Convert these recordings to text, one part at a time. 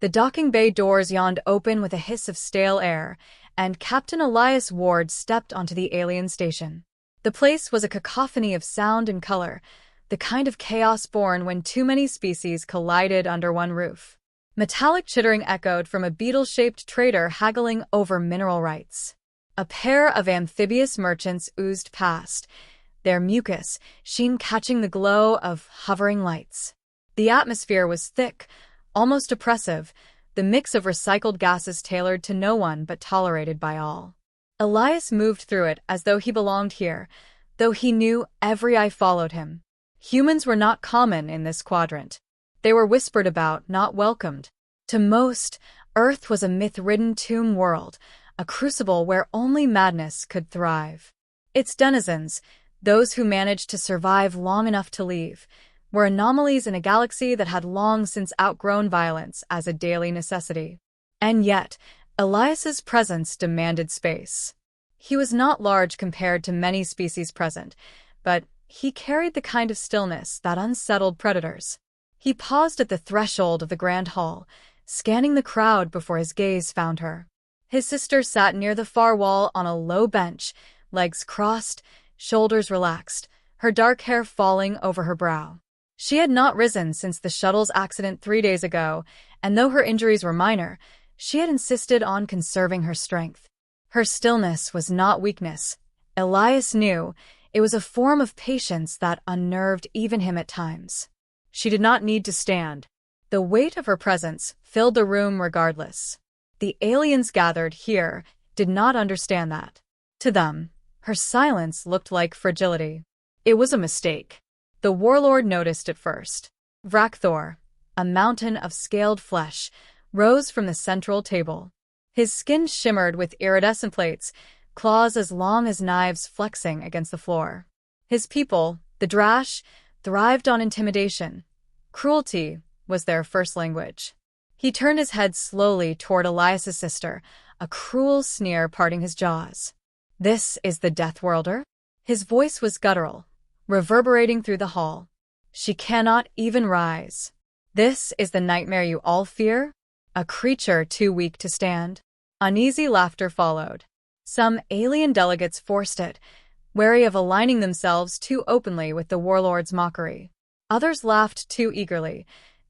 The docking bay doors yawned open with a hiss of stale air, and Captain Elias Ward stepped onto the alien station. The place was a cacophony of sound and color, the kind of chaos born when too many species collided under one roof. Metallic chittering echoed from a beetle-shaped trader haggling over mineral rights. A pair of amphibious merchants oozed past, their mucus sheen catching the glow of hovering lights. The atmosphere was thick, almost oppressive, the mix of recycled gases tailored to no one but tolerated by all. Elias moved through it as though he belonged here, though he knew every eye followed him. Humans were not common in this quadrant. They were whispered about, not welcomed. To most, Earth was a myth-ridden tomb world, a crucible where only madness could thrive. Its denizens, those who managed to survive long enough to leave, were anomalies in a galaxy that had long since outgrown violence as a daily necessity. And yet, Elias's presence demanded space. He was not large compared to many species present, but he carried the kind of stillness that unsettled predators. He paused at the threshold of the grand hall, scanning the crowd before his gaze found her. His sister sat near the far wall on a low bench, legs crossed, shoulders relaxed, her dark hair falling over her brow. She had not risen since the shuttle's accident 3 days ago, and though her injuries were minor, she had insisted on conserving her strength. Her stillness was not weakness. Elias knew it was a form of patience that unnerved even him at times. She did not need to stand. The weight of her presence filled the room regardless. The aliens gathered here did not understand that. To them, her silence looked like fragility. It was a mistake. The warlord noticed it first. Vrakthor, a mountain of scaled flesh, rose from the central table. His skin shimmered with iridescent plates, claws as long as knives flexing against the floor. His people, the Drash, thrived on intimidation. Cruelty was their first language. He turned his head slowly toward Elias's sister, a cruel sneer parting his jaws. "This is the Death Worlder?" His voice was guttural, reverberating through the hall. "She cannot even rise. This is the nightmare you all fear? A creature too weak to stand?" Uneasy laughter followed. Some alien delegates forced it, wary of aligning themselves too openly with the warlord's mockery. Others laughed too eagerly,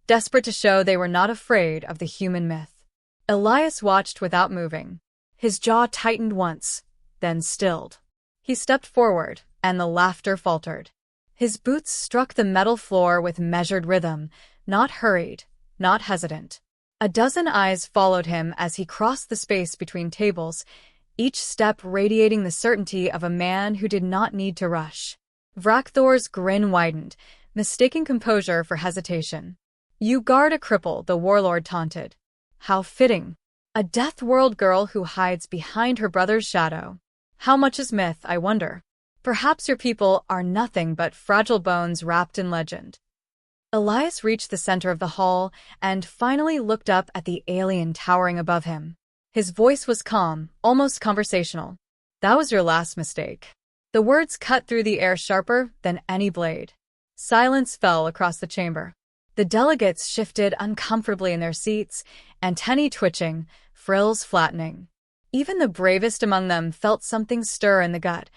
desperate to show they were not afraid of the human myth. Elias watched without moving. His jaw tightened once, then stilled. He stepped forward, and the laughter faltered. His boots struck the metal floor with measured rhythm, not hurried, not hesitant. A dozen eyes followed him as he crossed the space between tables, each step radiating the certainty of a man who did not need to rush. Vrakthor's grin widened, mistaking composure for hesitation. "You guard a cripple," the warlord taunted. "How fitting. A Death World girl who hides behind her brother's shadow. How much is myth, I wonder? Perhaps your people are nothing but fragile bones wrapped in legend." Elias reached the center of the hall and finally looked up at the alien towering above him. His voice was calm, almost conversational. "That was your last mistake." The words cut through the air sharper than any blade. Silence fell across the chamber. The delegates shifted uncomfortably in their seats, antennae twitching, frills flattening. Even the bravest among them felt something stir in the gut,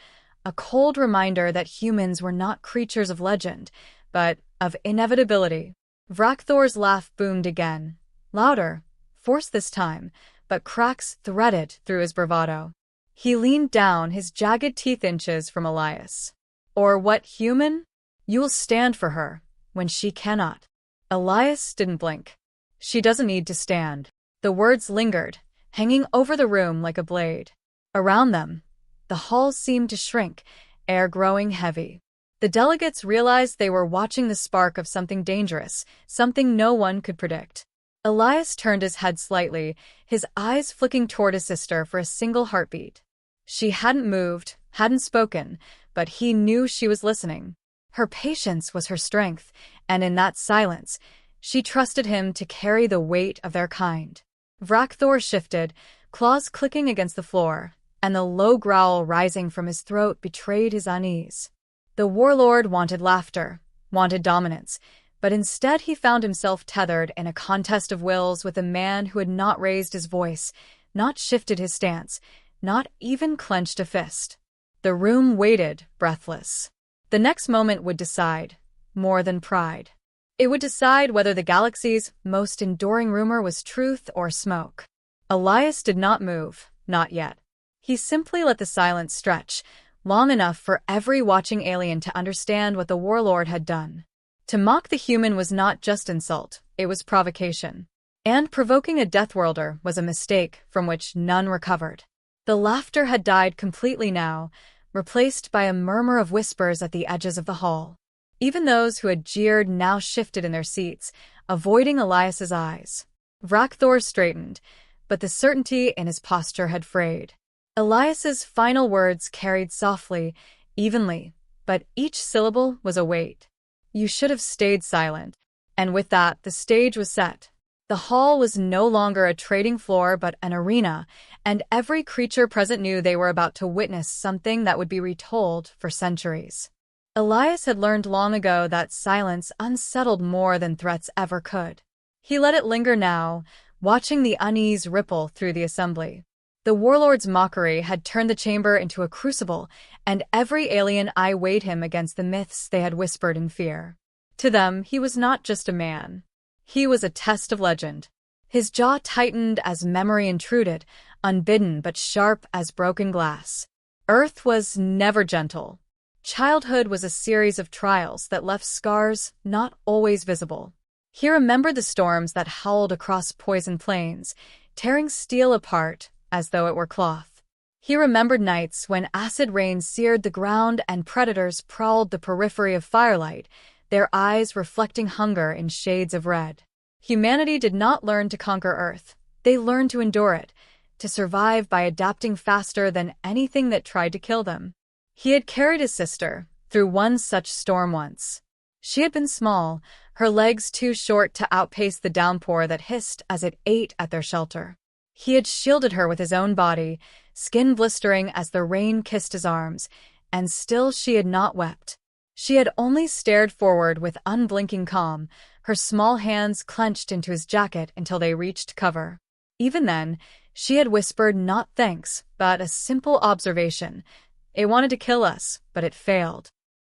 a cold reminder that humans were not creatures of legend, but of inevitability. Vrakthor's laugh boomed again, louder, forced this time, but cracks threaded through his bravado. He leaned down, his jagged teeth inches from Elias. "Or what human? You will stand for her, when she cannot." Elias didn't blink. "She doesn't need to stand." The words lingered, hanging over the room like a blade. Around them, the hall seemed to shrink, air growing heavy. The delegates realized they were watching the spark of something dangerous, something no one could predict. Elias turned his head slightly, his eyes flicking toward his sister for a single heartbeat. She hadn't moved, hadn't spoken, but he knew she was listening. Her patience was her strength, and in that silence, she trusted him to carry the weight of their kind. Vrakthor shifted, claws clicking against the floor, and the low growl rising from his throat betrayed his unease. The warlord wanted laughter, wanted dominance, But instead he found himself tethered in a contest of wills with a man who had not raised his voice, not shifted his stance, not even clenched a fist. The room waited, breathless. The next moment would decide, more than pride. It would decide whether the galaxy's most enduring rumor was truth or smoke. Elias did not move, not yet. He simply let the silence stretch, long enough for every watching alien to understand what the warlord had done. To mock the human was not just insult, it was provocation. And provoking a Deathworlder was a mistake from which none recovered. The laughter had died completely now, replaced by a murmur of whispers at the edges of the hall. Even those who had jeered now shifted in their seats, avoiding Elias's eyes. Vrakthor straightened, but the certainty in his posture had frayed. Elias's final words carried softly, evenly, but each syllable was a weight. You should have stayed silent. And with that, the stage was set. The hall was no longer a trading floor but an arena, and every creature present knew they were about to witness something that would be retold for centuries. Elias had learned long ago that silence unsettled more than threats ever could. He let it linger now, watching the unease ripple through the assembly. The warlord's mockery had turned the chamber into a crucible, and every alien eye weighed him against the myths they had whispered in fear. To them, he was not just a man. He was a test of legend. His jaw tightened as memory intruded, unbidden but sharp as broken glass. Earth was never gentle. Childhood was a series of trials that left scars not always visible. He remembered the storms that howled across poison plains, tearing steel apart as though it were cloth. He remembered nights when acid rain seared the ground and predators prowled the periphery of firelight, their eyes reflecting hunger in shades of red. Humanity did not learn to conquer Earth. They learned to endure it, to survive by adapting faster than anything that tried to kill them. He had carried his sister through one such storm once. She had been small, her legs too short to outpace the downpour that hissed as it ate at their shelter. He had shielded her with his own body, skin blistering as the rain kissed his arms, and still she had not wept. She had only stared forward with unblinking calm, her small hands clenched into his jacket until they reached cover. Even then, she had whispered not thanks, but a simple observation. It wanted to kill us, but it failed.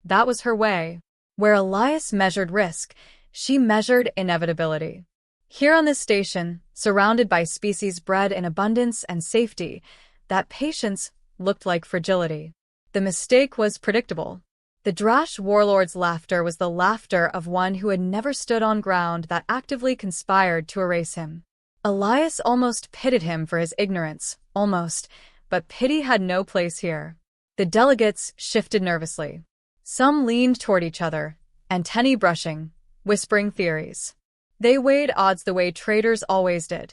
That was her way. Where Elias measured risk, she measured inevitability. Here on this station, surrounded by species bred in abundance and safety, that patience looked like fragility. The mistake was predictable. The Drash warlord's laughter was the laughter of one who had never stood on ground that actively conspired to erase him. Elias almost pitied him for his ignorance, almost, but pity had no place here. The delegates shifted nervously. Some leaned toward each other, antennae brushing, whispering theories. They weighed odds the way traitors always did.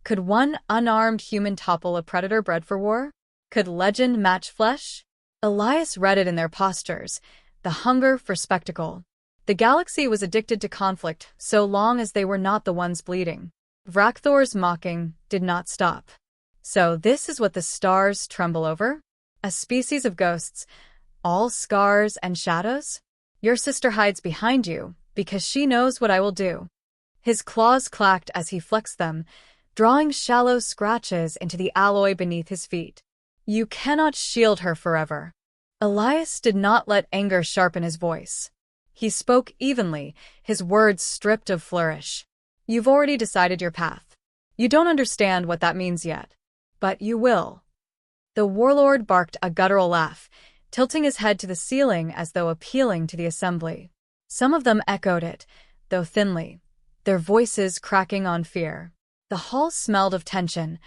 Could one unarmed human topple a predator bred for war? Could legend match flesh? Elias read it in their postures, the hunger for spectacle. The galaxy was addicted to conflict so long as they were not the ones bleeding. Vrakthor's mocking did not stop. So this is what the stars tremble over? A species of ghosts, all scars and shadows? Your sister hides behind you, because she knows what I will do. His claws clacked as he flexed them, drawing shallow scratches into the alloy beneath his feet. You cannot shield her forever. Elias did not let anger sharpen his voice. He spoke evenly, his words stripped of flourish. You've already decided your path. You don't understand what that means yet. But you will. The warlord barked a guttural laugh, tilting his head to the ceiling as though appealing to the assembly. Some of them echoed it, though thinly, their voices cracking on fear. The hall smelled of tension,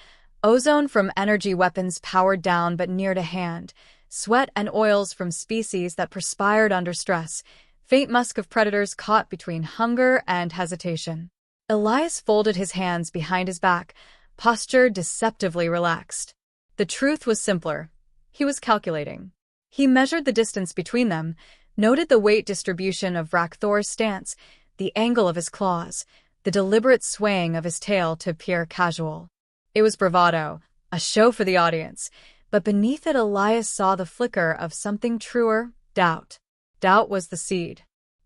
ozone from energy weapons powered down but near to hand, sweat and oils from species that perspired under stress, faint musk of predators caught between hunger and hesitation. Elias folded his hands behind his back, posture deceptively relaxed. The truth was simpler. He was calculating. He measured the distance between them, noted the weight distribution of Vrakthor's stance, the angle of his claws, the deliberate swaying of his tail to appear casual. It was bravado, a show for the audience, but beneath it Elias saw the flicker of something truer, doubt. Doubt was the seed.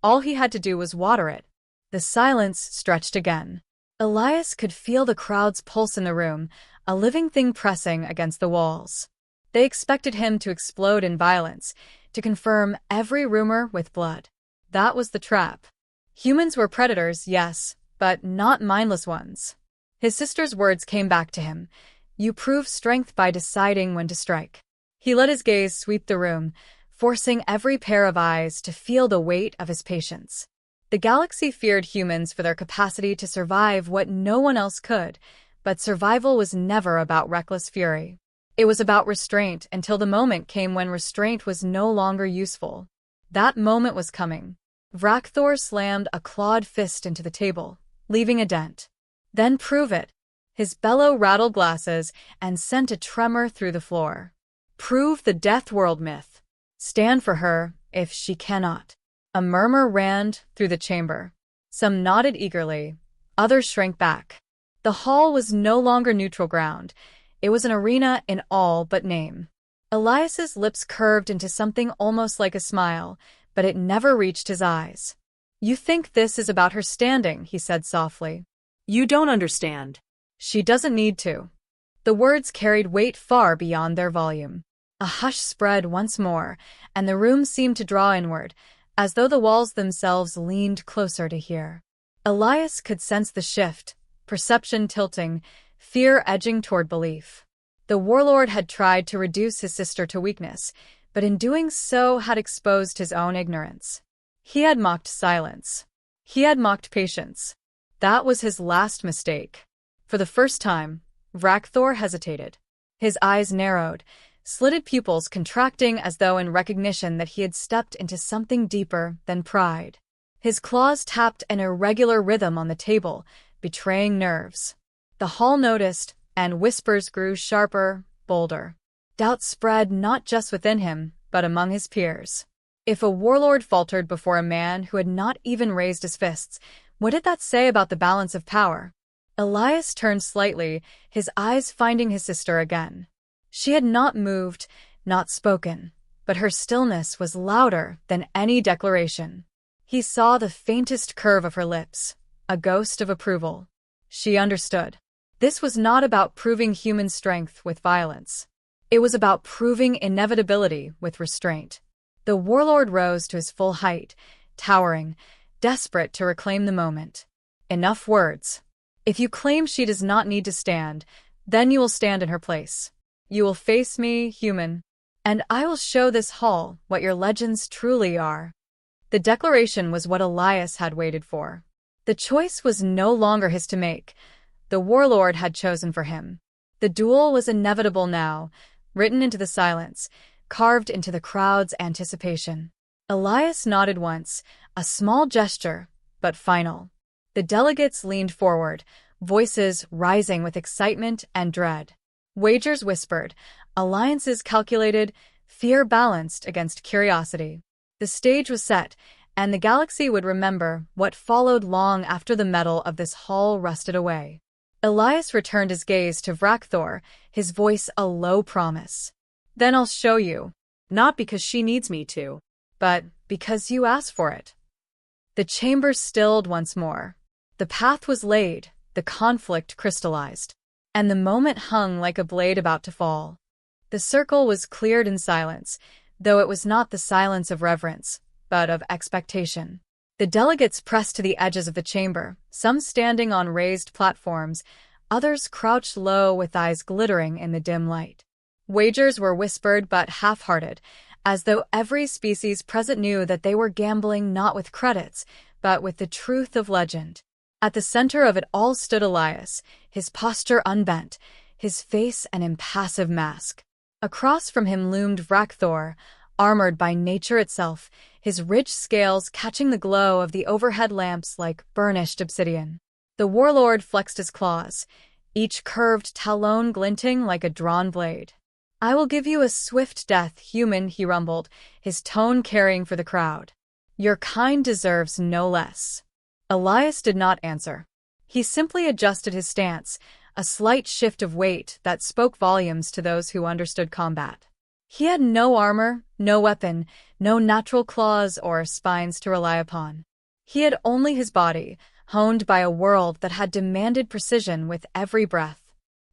All he had to do was water it. The silence stretched again. Elias could feel the crowd's pulse in the room, a living thing pressing against the walls. They expected him to explode in violence, to confirm every rumor with blood. That was the trap. Humans were predators, yes, but not mindless ones. His sister's words came back to him. You prove strength by deciding when to strike. He let his gaze sweep the room, forcing every pair of eyes to feel the weight of his patience. The galaxy feared humans for their capacity to survive what no one else could, but survival was never about reckless fury. It was about restraint until the moment came when restraint was no longer useful. That moment was coming. Vrakthor slammed a clawed fist into the table, leaving a dent. Then prove it. His bellow rattled glasses and sent a tremor through the floor. Prove the Death World myth. Stand for her, if she cannot. A murmur ran through the chamber. Some nodded eagerly, others shrank back. The hall was no longer neutral ground. It was an arena in all but name. Elias's lips curved into something almost like a smile, but it never reached his eyes. You think this is about her standing, he said softly. You don't understand. She doesn't need to. The words carried weight far beyond their volume. A hush spread once more, and the room seemed to draw inward, as though the walls themselves leaned closer to hear. Elias could sense the shift, perception tilting, fear edging toward belief. The warlord had tried to reduce his sister to weakness, but in doing so had exposed his own ignorance. He had mocked silence. He had mocked patience. That was his last mistake. For the first time, Vrakthor hesitated. His eyes narrowed, slitted pupils contracting as though in recognition that he had stepped into something deeper than pride. His claws tapped an irregular rhythm on the table, betraying nerves. The hall noticed, and whispers grew sharper, bolder. Doubt spread not just within him, but among his peers. If a warlord faltered before a man who had not even raised his fists, what did that say about the balance of power? Elias turned slightly, his eyes finding his sister again. She had not moved, not spoken, but her stillness was louder than any declaration. He saw the faintest curve of her lips, a ghost of approval. She understood. This was not about proving human strength with violence. It was about proving inevitability with restraint. The warlord rose to his full height, towering, desperate to reclaim the moment. Enough words. If you claim she does not need to stand, then you will stand in her place. You will face me, human, and I will show this hall what your legends truly are. The declaration was what Elias had waited for. The choice was no longer his to make. The warlord had chosen for him. The duel was inevitable now, written into the silence, carved into the crowd's anticipation. Elias nodded once, a small gesture, but final. The delegates leaned forward, voices rising with excitement and dread. Wagers whispered, alliances calculated, fear balanced against curiosity. The stage was set, and the galaxy would remember what followed long after the metal of this hall rusted away. Elias returned his gaze to Vrakthor, his voice a low promise. Then I'll show you. Not because she needs me to, but because you asked for it. The chamber stilled once more. The path was laid, the conflict crystallized, and the moment hung like a blade about to fall. The circle was cleared in silence, though it was not the silence of reverence, but of expectation. The delegates pressed to the edges of the chamber, some standing on raised platforms, others crouched low with eyes glittering in the dim light. Wagers were whispered but half-hearted, as though every species present knew that they were gambling not with credits, but with the truth of legend. At the center of it all stood Elias, his posture unbent, his face an impassive mask. Across from him loomed Vrakthor, armored by nature itself, his rich scales catching the glow of the overhead lamps like burnished obsidian. The warlord flexed his claws, each curved talon glinting like a drawn blade. I will give you a swift death, human, he rumbled, his tone carrying for the crowd. Your kind deserves no less. Elias did not answer. He simply adjusted his stance, a slight shift of weight that spoke volumes to those who understood combat. He had no armor, no weapon, no natural claws or spines to rely upon. He had only his body, honed by a world that had demanded precision with every breath.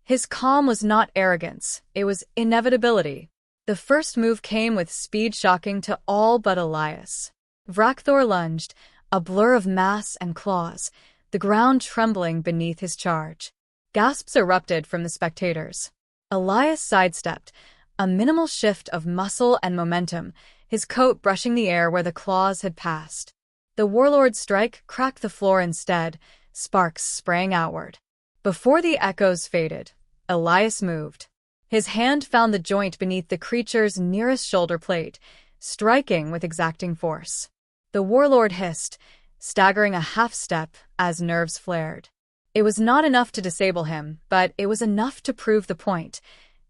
His calm was not arrogance, it was inevitability. The first move came with speed shocking to all but Elias. Vrakthor lunged, a blur of mass and claws, the ground trembling beneath his charge. Gasps erupted from the spectators. Elias sidestepped, a minimal shift of muscle and momentum, his coat brushing the air where the claws had passed. The warlord's strike cracked the floor instead, sparks sprang outward. Before the echoes faded, Elias moved. His hand found the joint beneath the creature's nearest shoulder plate, striking with exacting force. The warlord hissed, staggering a half-step as nerves flared. It was not enough to disable him, but it was enough to prove the point.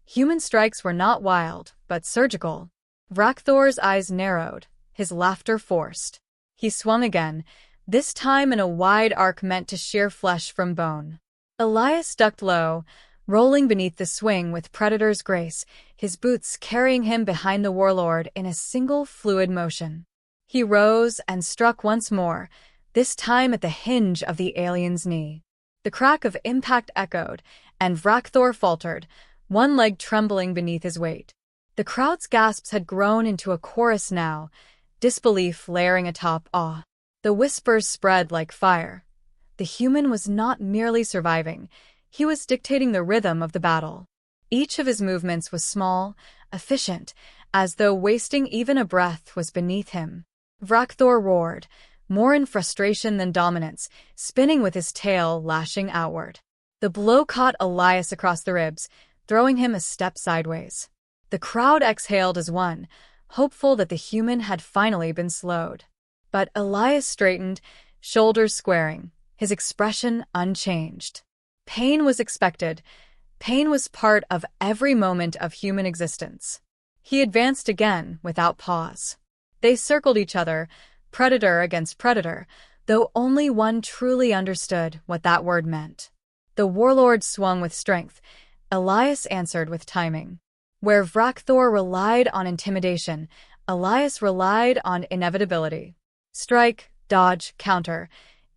Human strikes were not wild, but surgical. Vrakthor's eyes narrowed, his laughter forced. He swung again, this time in a wide arc meant to shear flesh from bone. Elias ducked low, rolling beneath the swing with Predator's grace, his boots carrying him behind the warlord in a single fluid motion. He rose and struck once more, this time at the hinge of the alien's knee. The crack of impact echoed, and Vrakthor faltered, one leg trembling beneath his weight. The crowd's gasps had grown into a chorus now, disbelief layering atop awe. The whispers spread like fire. The human was not merely surviving, he was dictating the rhythm of the battle. Each of his movements was small, efficient, as though wasting even a breath was beneath him. Vrakthor roared, more in frustration than dominance, spinning with his tail lashing outward. The blow caught Elias across the ribs, throwing him a step sideways. The crowd exhaled as one, hopeful that the human had finally been slowed. But Elias straightened, shoulders squaring, his expression unchanged. Pain was expected. Pain was part of every moment of human existence. He advanced again without pause. They circled each other, predator against predator, though only one truly understood what that word meant. The warlord swung with strength. Elias answered with timing. Where Vrakthor relied on intimidation, Elias relied on inevitability. Strike, dodge, counter.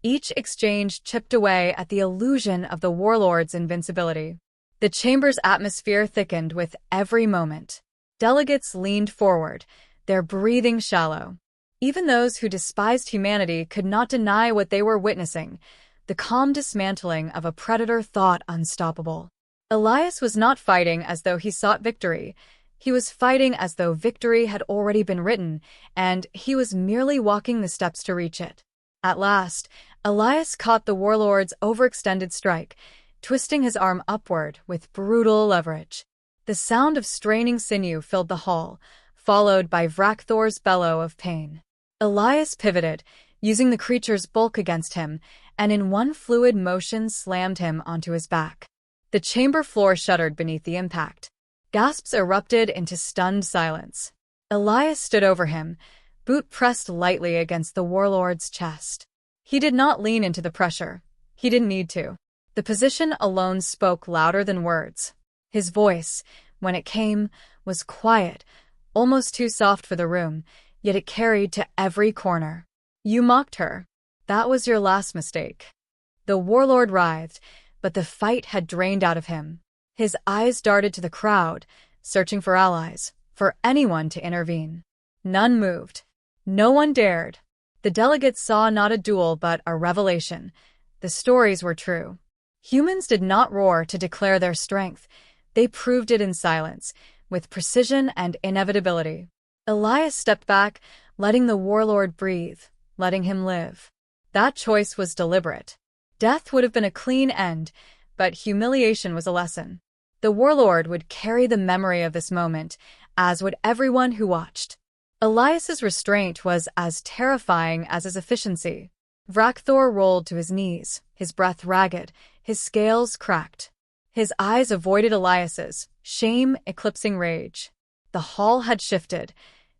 Each exchange chipped away at the illusion of the warlord's invincibility. The chamber's atmosphere thickened with every moment. Delegates leaned forward, their breathing shallow. Even those who despised humanity could not deny what they were witnessing, the calm dismantling of a predator thought unstoppable. Elias was not fighting as though he sought victory. He was fighting as though victory had already been written, and he was merely walking the steps to reach it. At last, Elias caught the warlord's overextended strike, twisting his arm upward with brutal leverage. The sound of straining sinew filled the hall, followed by Vrakthor's bellow of pain. Elias pivoted, using the creature's bulk against him, and in one fluid motion slammed him onto his back. The chamber floor shuddered beneath the impact. Gasps erupted into stunned silence. Elias stood over him, boot pressed lightly against the warlord's chest. He did not lean into the pressure. He didn't need to. The position alone spoke louder than words. His voice, when it came, was quiet, almost too soft for the room, yet it carried to every corner. You mocked her. That was your last mistake. The warlord writhed, but the fight had drained out of him. His eyes darted to the crowd, searching for allies, for anyone to intervene. None moved. No one dared. The delegates saw not a duel but a revelation. The stories were true. Humans did not roar to declare their strength. They proved it in silence, with precision and inevitability. Elias stepped back, letting the warlord breathe, letting him live. That choice was deliberate. Death would have been a clean end, but humiliation was a lesson. The warlord would carry the memory of this moment, as would everyone who watched. Elias's restraint was as terrifying as his efficiency. Vrakthor rolled to his knees, his breath ragged, his scales cracked. His eyes avoided Elias's, shame eclipsing rage. The hall had shifted.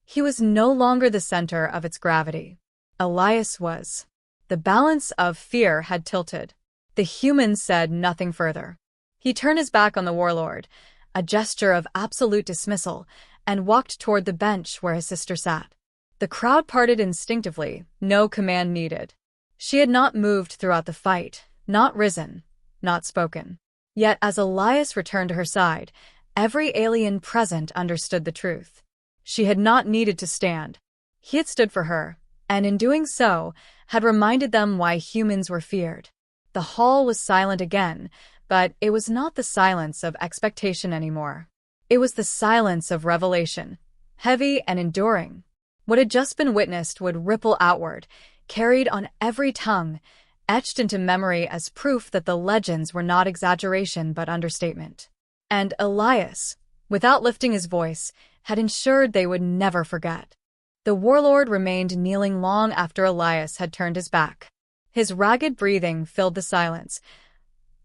He was no longer the center of its gravity. Elias was. The balance of fear had tilted. The human said nothing further. He turned his back on the warlord, a gesture of absolute dismissal, and walked toward the bench where his sister sat. The crowd parted instinctively, no command needed. She had not moved throughout the fight, not risen, not spoken. Yet as Elias returned to her side, every alien present understood the truth. She had not needed to stand. He had stood for her, and in doing so, had reminded them why humans were feared. The hall was silent again, but it was not the silence of expectation anymore. It was the silence of revelation, heavy and enduring. What had just been witnessed would ripple outward, carried on every tongue, etched into memory as proof that the legends were not exaggeration but understatement. And Elias, without lifting his voice, had ensured they would never forget. The warlord remained kneeling long after Elias had turned his back. His ragged breathing filled the silence,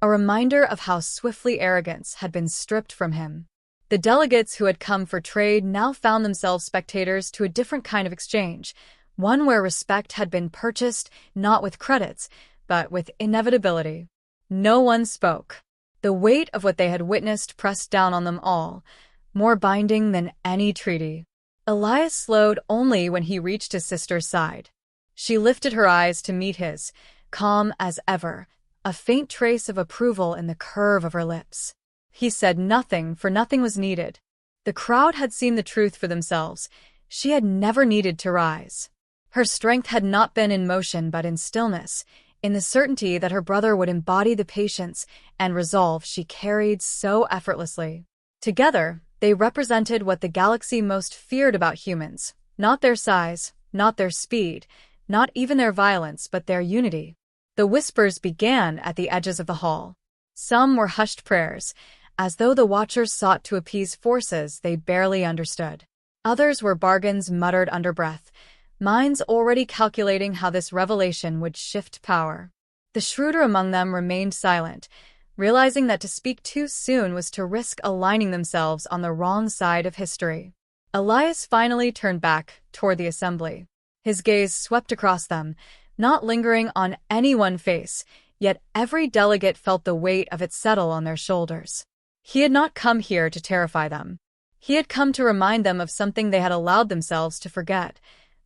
a reminder of how swiftly arrogance had been stripped from him. The delegates who had come for trade now found themselves spectators to a different kind of exchange, one where respect had been purchased not with credits, but with inevitability. No one spoke. The weight of what they had witnessed pressed down on them all, more binding than any treaty. Elias slowed only when he reached his sister's side. She lifted her eyes to meet his, calm as ever, a faint trace of approval in the curve of her lips. He said nothing, for nothing was needed. The crowd had seen the truth for themselves. She had never needed to rise. Her strength had not been in motion but in stillness, in the certainty that her brother would embody the patience and resolve she carried so effortlessly. Together, they represented what the galaxy most feared about humans, not their size, not their speed, not even their violence, but their unity. The whispers began at the edges of the hall. Some were hushed prayers, as though the watchers sought to appease forces they barely understood. Others were bargains muttered under breath, minds already calculating how this revelation would shift power. The shrewder among them remained silent, realizing that to speak too soon was to risk aligning themselves on the wrong side of history. Elias finally turned back toward the assembly. His gaze swept across them, not lingering on any one face, yet every delegate felt the weight of it settle on their shoulders. He had not come here to terrify them. He had come to remind them of something they had allowed themselves to forget,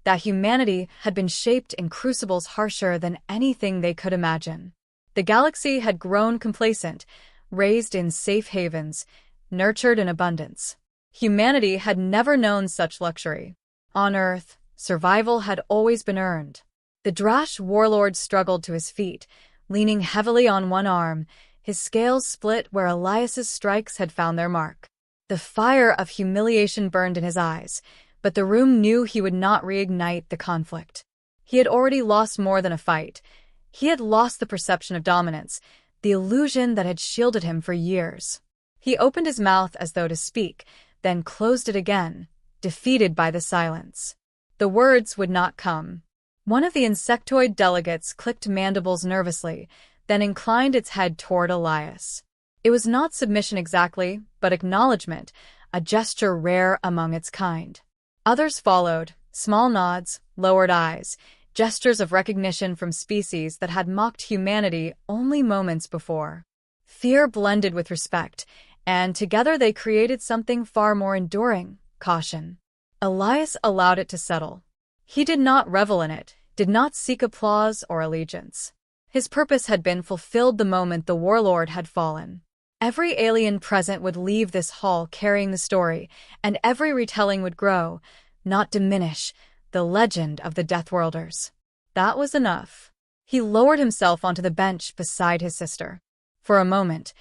that humanity had been shaped in crucibles harsher than anything they could imagine. The galaxy had grown complacent, raised in safe havens, nurtured in abundance. Humanity had never known such luxury. On Earth, survival had always been earned. The Drash warlord struggled to his feet, leaning heavily on one arm, his scales split where Elias's strikes had found their mark. The fire of humiliation burned in his eyes, but the room knew he would not reignite the conflict. He had already lost more than a fight. He had lost the perception of dominance, the illusion that had shielded him for years. He opened his mouth as though to speak, then closed it again, defeated by the silence. The words would not come. One of the insectoid delegates clicked mandibles nervously, then inclined its head toward Elias. It was not submission exactly, but acknowledgement, a gesture rare among its kind. Others followed, small nods, lowered eyes, gestures of recognition from species that had mocked humanity only moments before. Fear blended with respect, and together they created something far more enduring, caution. Elias allowed it to settle. He did not revel in it, did not seek applause or allegiance. His purpose had been fulfilled the moment the warlord had fallen. Every alien present would leave this hall carrying the story, and every retelling would grow, not diminish, the legend of the Deathworlders. That was enough. He lowered himself onto the bench beside his sister. For a moment,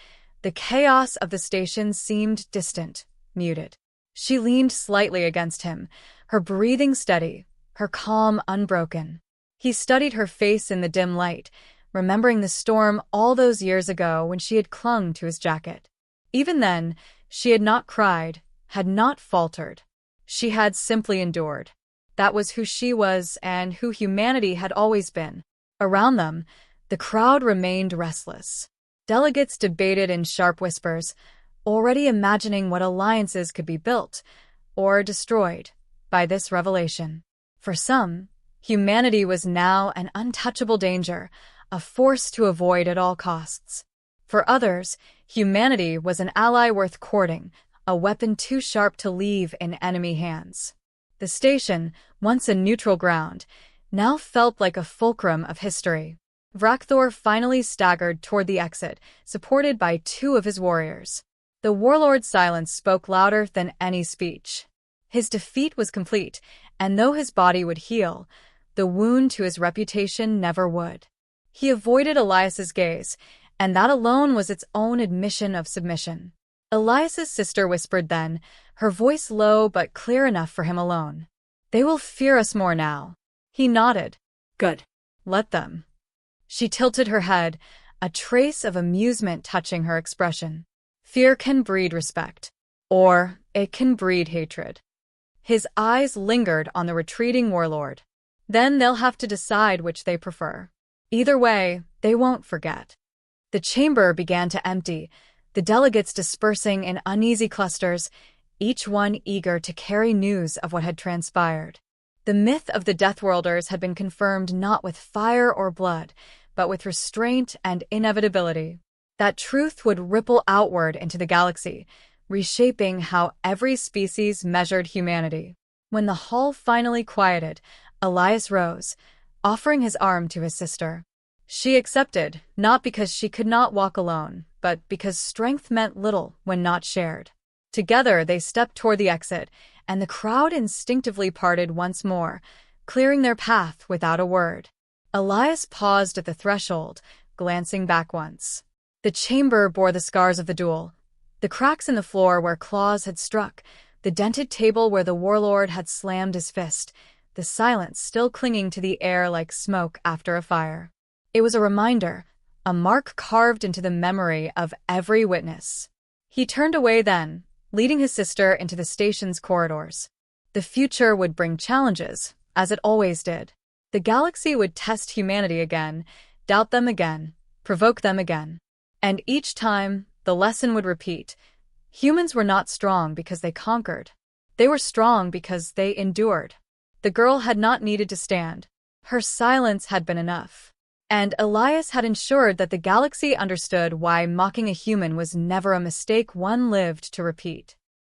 the chaos of the station seemed distant, muted. She leaned slightly against him, her breathing steady, her calm unbroken. He studied her face in the dim light, remembering the storm all those years ago when she had clung to his jacket. Even then, she had not cried, had not faltered. She had simply endured. That was who she was and who humanity had always been. Around them, the crowd remained restless. Delegates debated in sharp whispers, already imagining what alliances could be built or destroyed by this revelation. For some, humanity was now an untouchable danger, a force to avoid at all costs. For others, humanity was an ally worth courting, a weapon too sharp to leave in enemy hands. The station, once a neutral ground, now felt like a fulcrum of history. Vrakthor finally staggered toward the exit, supported by two of his warriors. The warlord's silence spoke louder than any speech. His defeat was complete, and though his body would heal, the wound to his reputation never would. He avoided Elias's gaze, and that alone was its own admission of submission. Elias's sister whispered then, her voice low but clear enough for him alone. "They will fear us more now." He nodded. Good. "Let them." She tilted her head, a trace of amusement touching her expression. Fear can breed respect, or it can breed hatred. His eyes lingered on the retreating warlord. Then they'll have to decide which they prefer. Either way, they won't forget. The chamber began to empty, the delegates dispersing in uneasy clusters, each one eager to carry news of what had transpired. The myth of the Deathworlders had been confirmed not with fire or blood, but with restraint and inevitability. That truth would ripple outward into the galaxy, reshaping how every species measured humanity. When the hall finally quieted, Elias rose, offering his arm to his sister. She accepted, not because she could not walk alone, but because strength meant little when not shared. Together they stepped toward the exit, and the crowd instinctively parted once more, clearing their path without a word. Elias paused at the threshold, glancing back once. The chamber bore the scars of the duel. The cracks in the floor where claws had struck, the dented table where the warlord had slammed his fist, the silence still clinging to the air like smoke after a fire. It was a reminder, a mark carved into the memory of every witness. He turned away then, leading his sister into the station's corridors. The future would bring challenges, as it always did. The galaxy would test humanity again, doubt them again, provoke them again. And each time, the lesson would repeat. Humans were not strong because they conquered. They were strong because they endured. The girl had not needed to stand. Her silence had been enough. And Elias had ensured that the galaxy understood why mocking a human was never a mistake one lived to repeat.